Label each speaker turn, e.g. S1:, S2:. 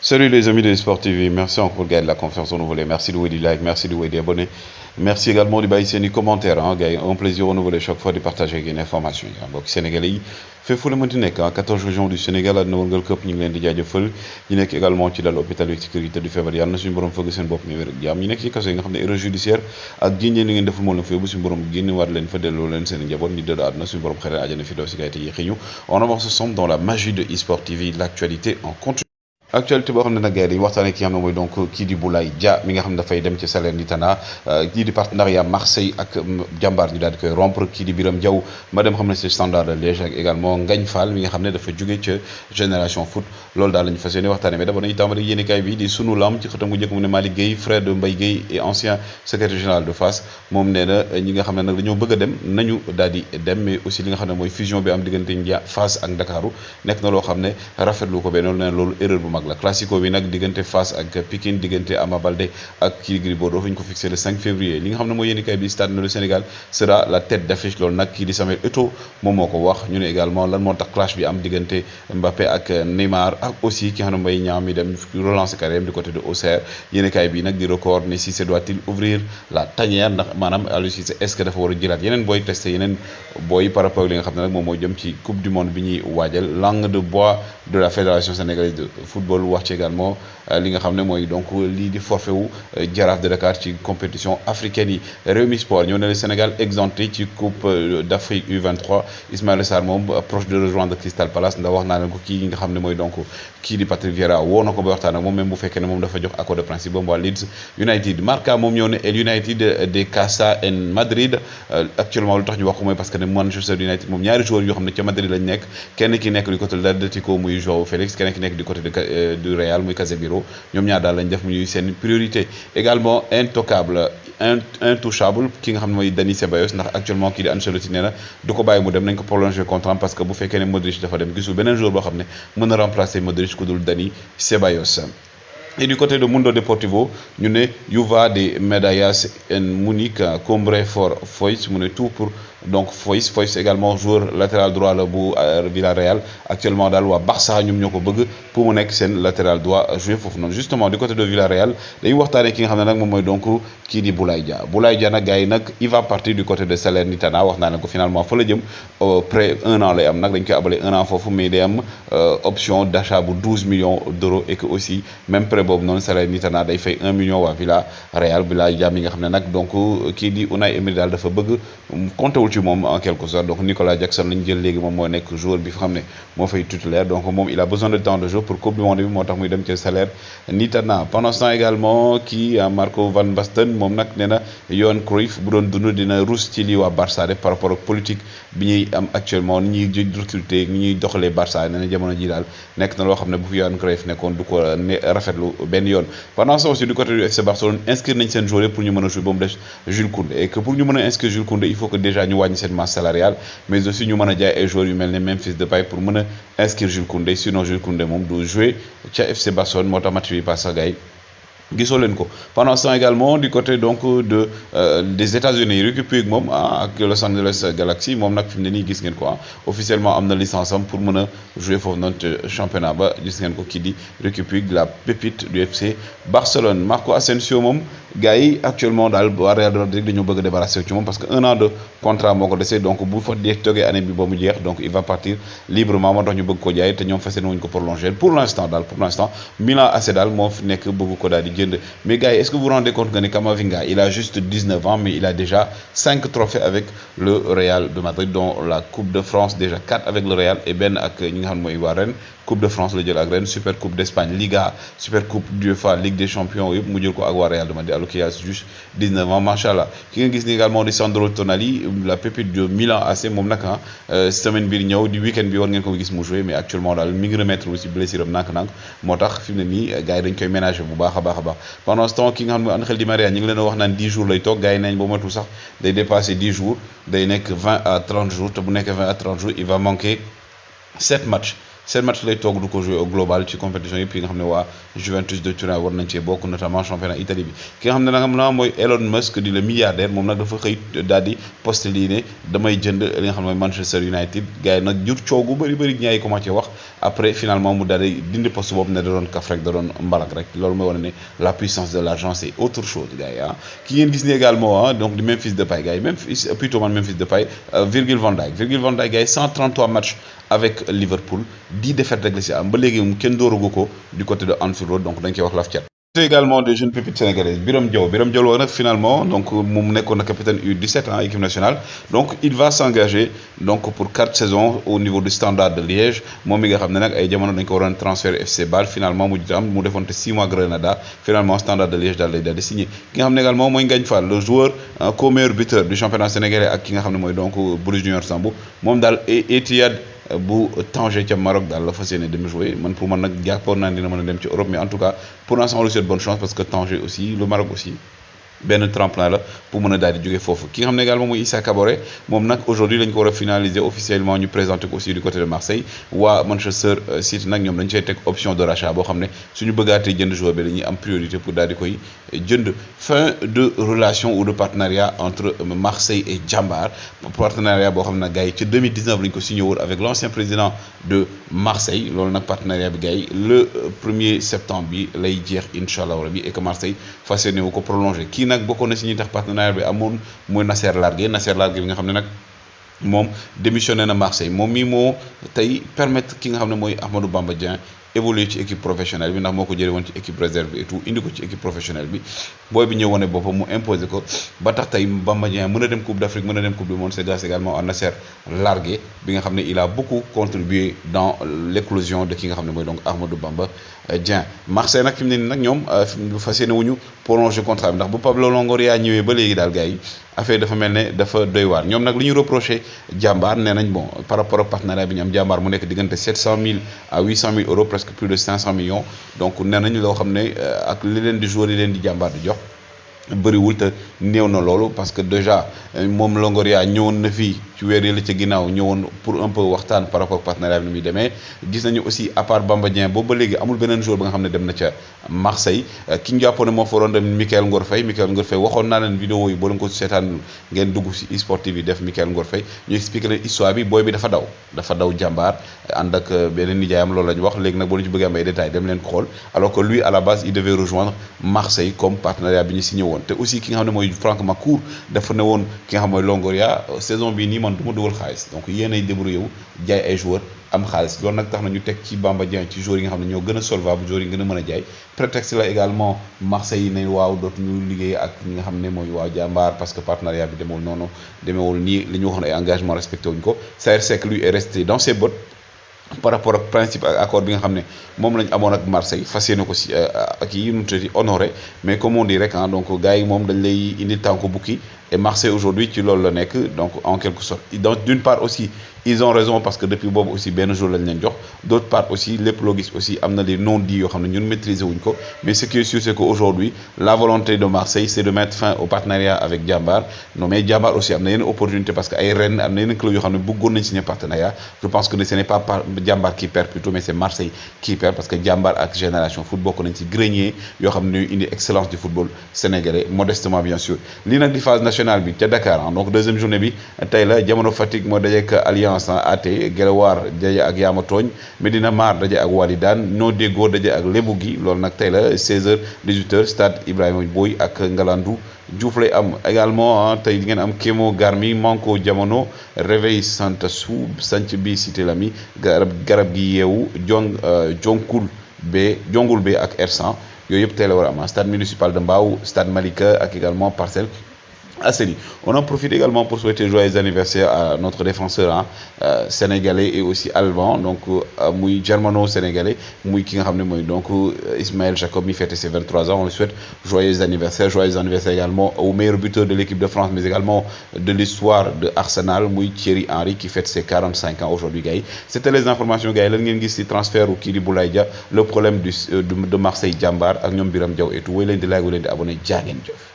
S1: Salut les amis de Sport TV, merci encore gars de la confiance renouvelée, merci de vous des likes, merci de vous des abonnés, merci également de baisser les commentaires, gars, un plaisir renouvelé chaque fois de partager une information. Donc Sénégalais yi fépp fu la mënti nekk 14 régions du Sénégal àdduna wërngal këpp ñu ngi leen di jaajëfal ñi nekk également ci dal hôpital yi sécurité du feebar yàlla na suñu borom fëgg seen bopp ñu wér ak jàmm ñi nekk ci kaso yi nga xam ne erreur judiciaire ak jiñ leen li ngeen deful moo leen fa yóbbu suñu borom génn waat leen fa delloo leen seen njaboot ñi dëdd àdduna suñu borom xëy àjjana fi doo si gayte yi xiñu on avance ensemble dans la magie de eSport TV, l'actualité en continu. Actualité boo xam ne nag gars yi waxtaanee ki nga xam ne mooy donc kii di Boulaye Dia mi nga xam ne dafay dem ci Salernitana kii di partenariat Marseille ak jàmbaar ñu daal di koy rompre kii di Biram Diaw ma dem xam ne c'est Standard de Liège ak également Ngagne Fall mi nga xam ne dafa jóge ca Génération Foot loolu daal la ñu fas yéene waxtaanee mais d'abord dañuy tàmbali yéenekaay bi di sunu lamb ci xëtam bu njëkk mu ne Malick Gueye frère de Mbaye Gueye et ancien secrétaire général de Fass moom nee na ñi nga xam ne nag dañoo bëgg a dem nañu daal di dem mais aussi li nga xam ne mooy fusion bi am diggante Fass ak Ndakaaru nekk na loo xam ne rafetlu ko benn loolu erreur bu mag la classico bi nag diggante Fass ak Pikine diggante Ama Baldé ak kii Gris Bordeaux fu ñu ko fixé le 5 février li nga xam ne mooy yéenekaay bi Stade le Sénégal sera la tête d'affiche loolu nag kii di Samuel Eto'o moom moo ko wax ñu ne également lan moo tax clash bi am diggante Mbappé ak Neymar ak aussi ki nga xam ne Mbaye Niang mi dem relancer carrière du côté de Auxerre yéenekaay bi nag di record ne Cissé doit-il ouvrir la tanière ndax maanaam Aliou Cissé est-ce que dafa war a jëlaat yeneen booy testé yeneen booy par rapport ak li nga xam ne nag moom moo jëm ci coupe du monde bi ñuy waajal langue de bois de la fédération sénégalaise de football wax ci également li nga xam ne mooy donc lii di forfait wu Jaraaf de Dakar ci compétition africaine yi Rewmi Sport ñoo ne le Sénégal exempté ci coupe d'Afrique U23 Ismaïla Sarr moom proche de rejoindre Crystal Palace ndax wax naa leen ko kii nga xam ne mooy donc kii di Patrick Vieira woo na ko ba waxtaan ak moom même bu fekkee ne moom dafa jox accord de principe ba mu waa Leeds United Marca moom ñoo ne El United de Casa en Madrid actuellement lu tax ñu wax ko mooy parce que ne Manchester United moom ñaari joueurs yoo xam ne ca Madrid lañ nekk kenn ki nekk du côté de l'Atlético muy João Félix kenn ki nekk du côté du Real muy Casemiro ñoom ñaar daal lañ def muy seen priorité également intouchable ki nga xam ne mooy Dani Ceballos ndax actuellement kii di Ancelotti nee na du ko bàyyi mu dem nañ ko prolonger contrat parce que bu fekkee ne Modric dafa dem gisul beneen joueur boo xam ne mën na remplacer Modric ku dul Dani Ceballos. Et du côté de Mundo Deportivo ñu ne Juva de Medallas en Munich Combré for Foyth mu ne tout pour donc Foyth également joueur latéral droit la bu Villarreal actuellement daal waa Barça ñoom ñoo ko bëgg pour mu nekk seen latéral droit jouer foofu noonu justement du côté de Villarreal dañuy waxtaanee ki nga xam ne nag moom mooy donc kii di Boulaye Dia nag gars yi nag il va partir du côté de Salernitana wax naa ne ko finalement fa la jëm près 1 an lay am nag dañ koy abale 1 an foofu mais day am option d'achat bu 12 millions d'euros et que aussi même prêt boobu noonu Salernitana day fay 1 million waa Villarreal Boulaye Dia mi nga xam ne nag donc kii di Unai Emery daal dafa bëgg compté wul ci moom en quelque sorte donc Nicolas Jackson lañ jël léegi moom moo nekk joueur bi xam ne moo fay titulaire donc moom il a besoin de temps de jeu pour coupe du monde bi moo tax muy dem ci Salernitana pendant ce temps également kii Marco van Basten moom nag nee na Johan Cruyff bu doon dund dina rus ci lii waa Barça def par rapport ak politique bi ñuy am actuellement ni ñuy recruter ni ñuy doxalee Barça nee na jamono ji daal nekk na loo xam ne bu fi Johan Cruyff nekkoon du ko rafetlu benn yoon pendant ce aussi du côté du FC Barcelone inscrire nañ seen joueur pour ñu mën a jouer ba mu des Jules Koundé et que pour ñu mën a inscrire Jules Koundé il faut que déjà ñu wàññi seen masse salariale mais aussi ñu mën a jaay ay joueurs yu mel ne Memphis Depay pour mën a inscrire Jules Koundé sinon Jules Koundé moom du jouer ca FC Barcelone moo tax match bi passe gars yi gisoo leen ko pendant ce temps également du côté donc de des États-Unis Ricky Puig moom ak Los Angeles Galaxy moom nag fi mu ne nii gis ngeen ko officiellement am na licence am pour mën a jouer foofu noonu championnat ba gis ngeen ko kii di Ricky Puig la pépite du FC Barcelone Marco Asensio moom gars yi actuellement daal waa Real de Madrid dañoo bëgg a débarrasser ci moom parce que 1 an de contrat moo ko dese donc bu fa dee toogee année bi ba mu jeex donc il va partir librement moo tax ñu bëgg ko jaay te ñoom fas yéene wuñ ko prolonger pour l'instant Milan AC daal moo fi nekk bëgg ko daal di jënd mais gars yi est-ce que vous vous rendez compte que ne Camavinga il a juste 19 ans mais il a déjà 5 trophées avec le Real de Madrid dont la Coupe de France déjà 4 avec le Real et benn ak ñi nga xam ne mooy waa Rennes Coupe de France la jël ak Rennes Super Coupe d'Espagne Liga Super Coupe d'UEFA Ligue des Champions yëpp mu jël ko ak waa Real de Madrid alors qu'il a juste 19 ans machallah ki nga gis ni également di Sandro Tonali la pépite de Milan AC moom nag semaine bi ñëw di week-end bi war ngeen ko gis mu jouer mais actuellement daal mi ngi remettre aussi blessure am nànk-nànk moo tax fi mu ne nii gars yi dañ koy ménager bu baax a baax pendant ce temps ki nga xam ne Angel Di Maria ñu ngi leen a wax naan 10 jours lay toog gars yi nañ ba matul sax day dépasser 10 jours day nekk 20 à 30 jours te bu nekkee 20 à 30 jours il va manquer 7 matchs seen match lay toog du ko jouer au global ci compétition yëpp yi nga xam ne waa Juventus de Turin war nañ cee bokk notamment championnat Italie bi ki nga xam ne nag am na mooy Elon Musk di le milliardaire moom nag dafa xëy daal di posté lii ne damay jënd li nga xam ne mooy Manchester United gars yi nag jur coow gu bëri ñaay commencé wax après finalement mu daal di dindi poste boobu ne da doon kaf rek da doon mbalak rek loolu mooy wane ne la puissance de l'argent c'est autre chose gars yi ki ngeen gis ni également donc di Memphis Depay gars yi Memphis Depay Virgil van Dijk gars yi 133 matchs avec Liverpool 10 défaites rek la si am ba léegi mu kenn dooragu ko du côté de Anfield Road donc dañ koy wax laf cat également des jeunes pépites sénégalaises Biram Diaw nag finalement donc moom nekkoon na capitaine U17 en équipe nationale donc il va s'engager donc pour 4 saisons au niveau du Standard de Liège moom mi nga xam ne nag ay jamono dañ ko waroon transfert FC Bâle finalement mu defoon te 6 mois Grenada finalement Standard de Liège daal di signé ki nga xam ne également mooy Ngagne Fall le joueur co-meilleur buteur du championnat sénégalais ak ki nga xam ne mooy donc Boris Junior Sambou moom daal Etihad bu Tanger ca Maroc daal la fas yéene dem jouer man pour man nag jàppoon naa dina mën a dem ci Europe mais en tout cas pour l'instant on lui souhaite bonne chance parce que Tanger aussi le Maroc aussi benn tremplin la pour mën a daal di jóge foofu ki nga xam ne également mooy Issa Kaboré moom nag aujourd'hui lañ ko war a finaliser officiellement ñu présenter ko aussi du côté de Marseille waa Manchester City nag ñoom dañ cay teg option de rachat boo xam ne suñu bëggaatee jënd joueur bi dañuy am priorité pour daal di koy jënd fin de relation ou de partenariat entre Marseille et Jambar partenariat boo xam ne gars yi ci 2019 lañ ko signé woon avec l'ancien président de Marseille loolu nag partenariat bi gars yi le 1er septembre bi lay jeex incha allah rabi et que Marseille fas yéene wu ko prolongé nag bokkoon na si ñi tax partenariat bi amoon mooy Nasser Largué bi nga xam ne nag moom démissionné na Marseille moom mii moo tey permettre ki nga xam ne mooy Ahmadou Bamba Dieng évoluer ci équipe professionnelle bi ndax moo ko jëlee woon ci équipe réserve et tout indi ko ci équipe professionnelle bi booy bi ñëw wane boppam mu imposé ko ba tax tey Bamba Dieng mën a dem coupe d'Afrique mën a dem coupe du monde c'est grâce également à Nasser Largué bi nga xam ne il a beaucoup contribué dans l'éclosion de ki nga xam ne mooy donc Ahmadou Bamba Dieng Marseille nag fi mu ne nii nag ñoom fas yéene wuñu prolonger contrat bi ndax bu Pablo Longoria ñëwee ba léegi daal gars yi affaire dafa mel ne dafa doy waar ñoom nag li ñu reproché Jambar nee nañ bon par rapport ak partenariat bi ñu am Jambar mu nekk diggante 700 000 à 800 000 euros presque plus de 500 millions donc nee nañ loo xam ne ak li leen di joueur yi leen di Jambar di jox bëriwul te néew na loolu parce que déjà moom Longoria ñëwoon na fii ci weer yi la ca ginnaaw ñëwoon pour un peu waxtaan par rapport ak partenariat bi ni muy demee gis nañu aussi à part Bamba Dieng boobu ba léegi amul beneen joueur ba nga xam ne dem na ca Marseille ki ñu jàppoon ne moo fa waroon dem Mikayil Ngor Faye waxoon naa leen vidéo yi boo leen ko seetaan ngeen dugg si eSport yi def Mikayil Ngor Faye ñu expliqué leen histoire bi booy bi dafa daw Jambar ànd ak beneen nijaayam loolu la ñu wax léegi nag boo leen ci bëggee am ay détails dem leen ko xool alors que lui à la base il devait rejoindre Marseille comme partenariat bi ñu signé woon te aussi ki nga xam ne mooy Franck Macour dafa ne woon ki nga xam mooy Longoria saison bii nii man du ma dugal xaalis donc yéen ay débrouillé wu jaay ay joueurs am xaalis loolu nag tax na ñu teg ci Bamba Dieng ci joueurs yi nga xam ne ñoo gën a solvable joueurs yi gën a mën a jaay prétexte la également Marseille yi ne waaw dootuñu liggéey ak ñi nga xam ne mooy waa Jambar parce que partenariat bi demeewul nii li ñu waxoon ay engagement respecté wuñ ko Saër Seck lui est resté dans ses bottes par rapport ak principe ak accord bi nga xam ne moom lañ amoon ak Marseille fas yéene ko si ak yi nu tuddati honoré mais comme on dit rek donc gars yi moom dañ lay indi tànku bukki et Marseille aujourd'hui ci loolu la nekk donc en quelque sorte donc d'une part aussi ils ont raison parce que depuis boobu aussi benn jour lañ leen jox d'autre part aussi lépp loo gis aussi am na des non-dits yoo xam ne ñun maîtriser wuñ ko mais ce qui est sûr c'est que aujourd'hui la volonté de Marseille c'est de mettre fin au partenariat avec Jambar non mais Jambar aussi am na yenn opportunité parce que ay ren am na yenn club yoo xam ne bëggoon nañ signer partenariat je pense que ce n'est pas Jambar qui perd plutôt mais c'est Marseille qui perd parce que Jambar ak Génération Foot bokk nañ ci grenier yoo xam ne ñooy indi excellence du football sénégalais modestement bien sûr lii nag di phase nationale bi ca Dakar donc deuxième journée bi tey la Jamono Fatick moo dajeek Alliance AT Guelwaar daje ak Yaama Tooñ Medina Mar daje ak Walidane Noo Déggoo daje ak Lébu gi loolu nag tey la 16h 18h stade Ibrahima Boye ak Ngalandou Diouf lay am également tey di ngeen am Kémo Garmi Manko Jamono Réveil Santassou sanc bi Cité Lamy garab gi yeewu jongul B ak R100 yooyu yëpp tey la war a am stade municipal de Mbao stade Malika ak également Parcelles Assainies. On en profite également pour souhaiter joyeux anniversaire à notre défenseur sénégalais et aussi allemand donc muy germano-sénégalais muy ki nga xam ne mooy donc Ismaël Jacob mi fête ses 23 ans on lui souhaite joyeux anniversaire également au meilleur buteur de l'équipe de France mais également de l'histoire de Arsenal muy Thierry Henry qui fête ses 45 ans aujourd'hui gars yi c'était les informations gars yi lan ngeen gis ci transfert u kii di Boulaye Dia le problème de Marseille Jambar ak ñoom Biram Diaw et tout woy leen di like woy leen di abonné jaa ngeen jëf